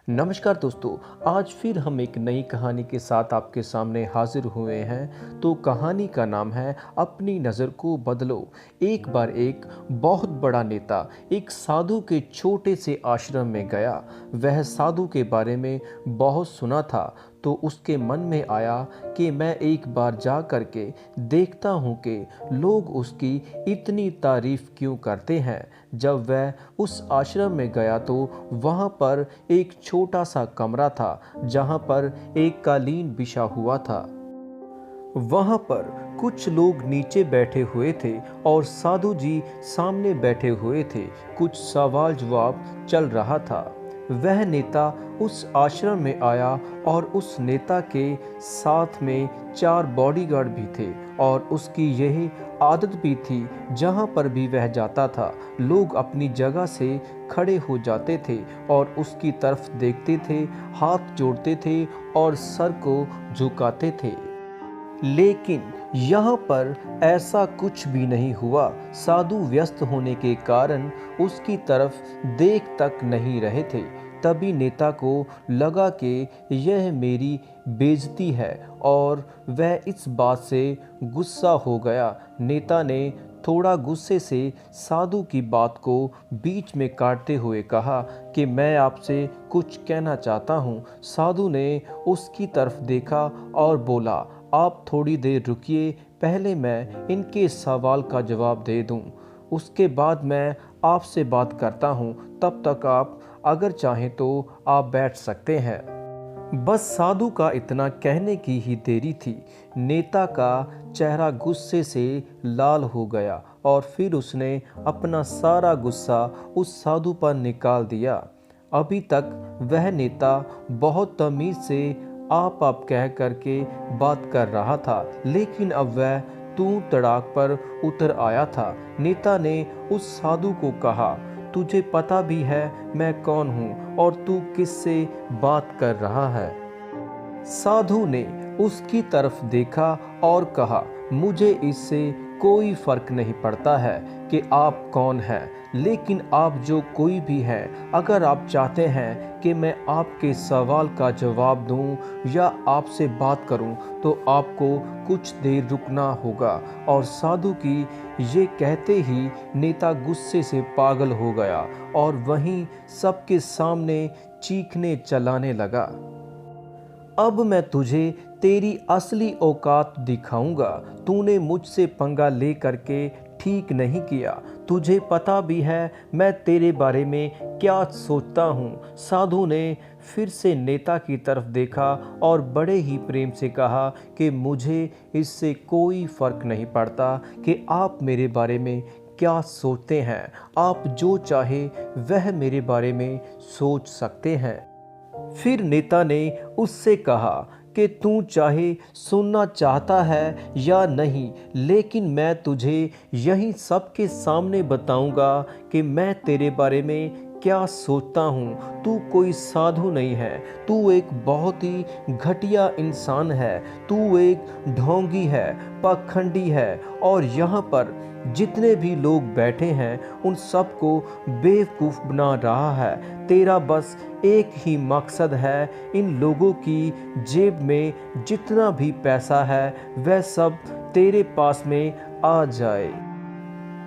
नमस्कार दोस्तों। आज फिर हम एक नई कहानी के साथ आपके सामने हाजिर हुए हैं। तो कहानी का नाम है अपनी नज़र को बदलो। एक बार एक बहुत बड़ा नेता एक साधु के छोटे से आश्रम में गया। वह साधु के बारे में बहुत सुना था, तो उसके मन में आया कि मैं एक बार जा करके देखता हूँ कि लोग उसकी इतनी तारीफ क्यों करते हैं। जब वह उस आश्रम में गया तो वहाँ पर एक छोटा सा कमरा था, जहाँ पर एक कालीन बिछा हुआ था। वहाँ पर कुछ लोग नीचे बैठे हुए थे और साधु जी सामने बैठे हुए थे। कुछ सवाल जवाब चल रहा था। वह नेता उस आश्रम में आया और उस नेता के साथ में 4 बॉडीगार्ड भी थे और उसकी यही आदत भी थी, जहाँ पर भी वह जाता था लोग अपनी जगह से खड़े हो जाते थे और उसकी तरफ देखते थे, हाथ जोड़ते थे और सर को झुकाते थे। लेकिन यहाँ पर ऐसा कुछ भी नहीं हुआ। साधु व्यस्त होने के कारण उसकी तरफ देख तक नहीं रहे थे। तभी नेता को लगा कि यह मेरी बेइज्जती है और वह इस बात से गुस्सा हो गया। नेता ने थोड़ा गुस्से से साधु की बात को बीच में काटते हुए कहा कि मैं आपसे कुछ कहना चाहता हूँ। साधु ने उसकी तरफ देखा और बोला, आप थोड़ी देर रुकिए, पहले मैं इनके सवाल का जवाब दे दूं, उसके बाद मैं आपसे बात करता हूं। तब तक आप अगर चाहें तो आप बैठ सकते हैं। बस साधु का इतना कहने की ही देरी थी। नेता का चेहरा गुस्से से लाल हो गया और फिर उसने अपना सारा गुस्सा उस साधु पर निकाल दिया। अभी तक वह नेता बहुत तमीज़ से आप कह करके बात कर रहा था, लेकिन अब वह तू तड़ाक पर उतर आया था। नेता ने उस साधु को कहा, तुझे पता भी है मैं कौन हूँ और तू किससे बात कर रहा है। साधु ने उसकी तरफ देखा और कहा, मुझे इससे कोई फर्क नहीं पड़ता है कि आप कौन हैं, लेकिन आप जो कोई भी हैं, अगर आप चाहते हैं कि मैं आपके सवाल का जवाब दूं या आपसे बात करूं, तो आपको कुछ देर रुकना होगा। और साधु की ये कहते ही नेता गुस्से से पागल हो गया और वहीं सबके सामने चीखने चलाने लगा, अब मैं तुझे तेरी असली औकात दिखाऊंगा। तूने मुझसे पंगा ले करके ठीक नहीं किया। तुझे पता भी है मैं तेरे बारे में क्या सोचता हूँ। साधु ने फिर से नेता की तरफ देखा और बड़े ही प्रेम से कहा कि मुझे इससे कोई फर्क नहीं पड़ता कि आप मेरे बारे में क्या सोचते हैं। आप जो चाहे वह मेरे बारे में सोच सकते हैं। फिर नेता ने उससे कहा कि तू चाहे सुनना चाहता है या नहीं, लेकिन मैं तुझे यही सबके सामने बताऊंगा कि मैं तेरे बारे में क्या सोचता हूँ। तू कोई साधु नहीं है, तू एक बहुत ही घटिया इंसान है, तू एक ढोंगी है, पाखंडी है और यहाँ पर जितने भी लोग बैठे हैं उन सबको बेवकूफ़ बना रहा है। तेरा बस एक ही मकसद है, इन लोगों की जेब में जितना भी पैसा है वह सब तेरे पास में आ जाए।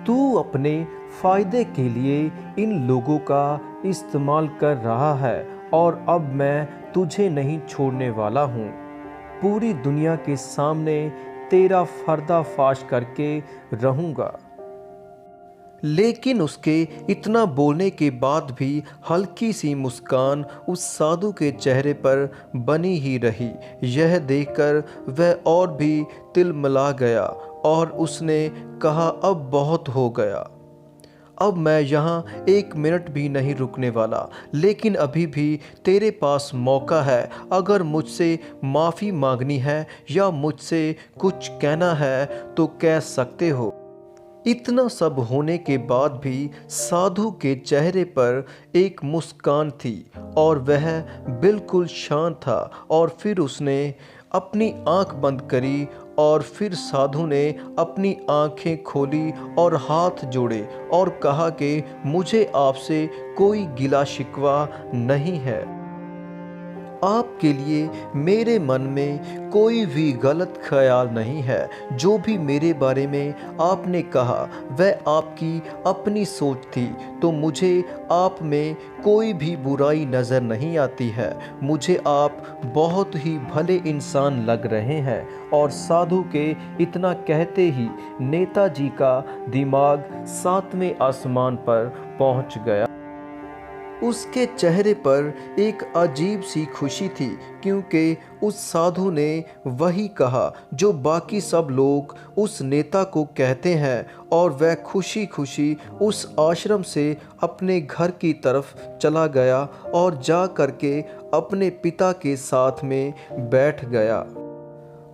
तू अपने फ़ायदे के लिए इन लोगों का इस्तेमाल कर रहा है और अब मैं तुझे नहीं छोड़ने वाला हूँ। पूरी दुनिया के सामने तेरा पर्दाफाश करके रहूँगा। लेकिन उसके इतना बोलने के बाद भी हल्की सी मुस्कान उस साधु के चेहरे पर बनी ही रही। यह देखकर वह और भी तिलमिला गया और उसने कहा, अब बहुत हो गया, अब मैं यहाँ 1 मिनट भी नहीं रुकने वाला। लेकिन अभी भी तेरे पास मौका है। अगर मुझसे माफ़ी मांगनी है या मुझसे कुछ कहना है तो कह सकते हो। इतना सब होने के बाद भी साधु के चेहरे पर एक मुस्कान थी और वह बिल्कुल शांत था। और फिर उसने अपनी आंख बंद करी और फिर साधु ने अपनी आंखें खोली और हाथ जोड़े और कहा कि मुझे आपसे कोई गिला शिकवा नहीं है। आपके लिए मेरे मन में कोई भी गलत ख्याल नहीं है। जो भी मेरे बारे में आपने कहा वह आपकी अपनी सोच थी, तो मुझे आप में कोई भी बुराई नज़र नहीं आती है। मुझे आप बहुत ही भले इंसान लग रहे हैं। और साधु के इतना कहते ही नेताजी का दिमाग 7वें आसमान पर पहुंच गया। उसके चेहरे पर एक अजीब सी खुशी थी, क्योंकि उस साधु ने वही कहा जो बाकी सब लोग उस नेता को कहते हैं, और वह खुशी खुशी उस आश्रम से अपने घर की तरफ चला गया और जा करके अपने पिता के साथ में बैठ गया।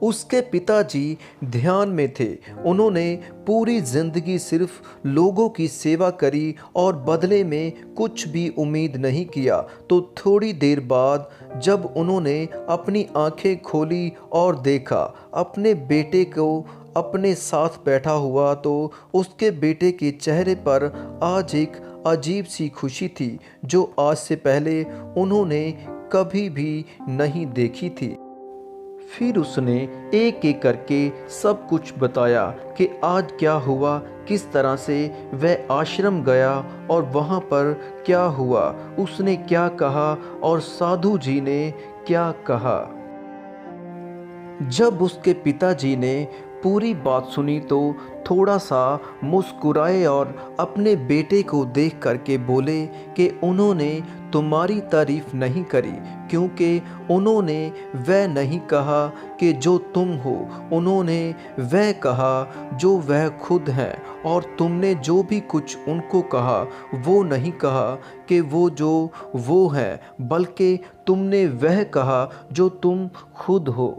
उसके पिताजी ध्यान में थे। उन्होंने पूरी जिंदगी सिर्फ लोगों की सेवा करी और बदले में कुछ भी उम्मीद नहीं किया। तो थोड़ी देर बाद जब उन्होंने अपनी आंखें खोली और देखा अपने बेटे को अपने साथ बैठा हुआ, तो उसके बेटे के चेहरे पर आज एक अजीब सी खुशी थी जो आज से पहले उन्होंने कभी भी नहीं देखी थी। फिर उसने एक एक करके सब कुछ बताया कि आज क्या हुआ, किस तरह से वह आश्रम गया और वहाँ पर क्या हुआ, उसने क्या कहा और साधु जी ने क्या कहा। जब उसके पिताजी ने पूरी बात सुनी तो थोड़ा सा मुस्कुराए और अपने बेटे को देख करके बोले कि उन्होंने तुम्हारी तारीफ नहीं करी, क्योंकि उन्होंने वह नहीं कहा कि जो तुम हो, उन्होंने वह कहा जो वह खुद हैं। और तुमने जो भी कुछ उनको कहा वो नहीं कहा कि वो जो वो हैं, बल्कि तुमने वह कहा जो तुम खुद हो।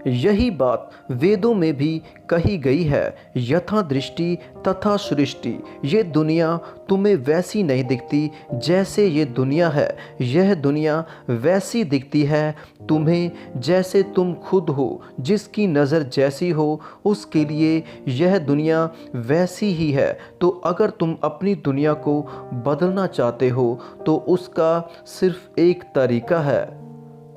यही बात वेदों में भी कही गई है, यथा दृष्टि तथा सृष्टि। ये दुनिया तुम्हें वैसी नहीं दिखती जैसे ये दुनिया है, यह दुनिया वैसी दिखती है तुम्हें जैसे तुम खुद हो। जिसकी नज़र जैसी हो उसके लिए यह दुनिया वैसी ही है। तो अगर तुम अपनी दुनिया को बदलना चाहते हो तो उसका सिर्फ एक तरीका है,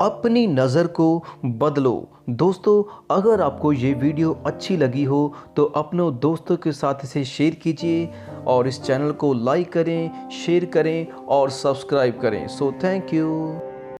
अपनी नज़र को बदलो। दोस्तों, अगर आपको ये वीडियो अच्छी लगी हो तो अपने दोस्तों के साथ इसे शेयर कीजिए और इस चैनल को लाइक करें, शेयर करें और सब्सक्राइब करें। So thank you.